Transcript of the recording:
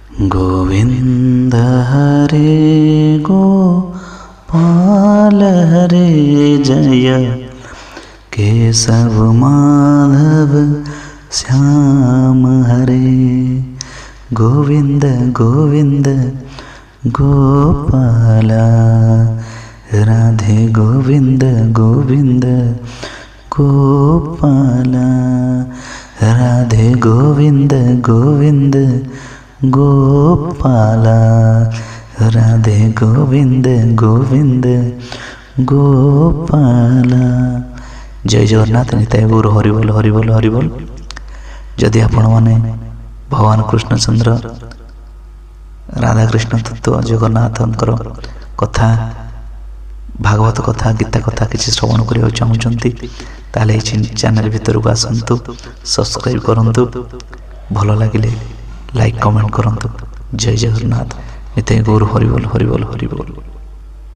गोविंद हरे गोपाल हरे जय केशव माधव श्याम हरे। गोविंद गोविंद गोपाल राधे गोविंद गोविंद गोपाल राधे गोविंद गोविंद गोपाल राधे गोविंद गोविंद गोपाल। जय जगन्नाथ। निताय गौर हरिबोल हरिबोल हरिबोल। जदि आपण माने भगवान कृष्णचंद्र राधाकृष्ण तत्व जगन्नाथंकर कथा भागवत कथा गीता कथा किसी श्रवण करने चाहूँगी ताले चैनल भीतर को आसतु, सब्सक्राइब करंतु, भल लगे लाइक कमेंट करंतु। जय जगन्नाथ। निताय गौर हरिबोल हरिबोल हरिबोल।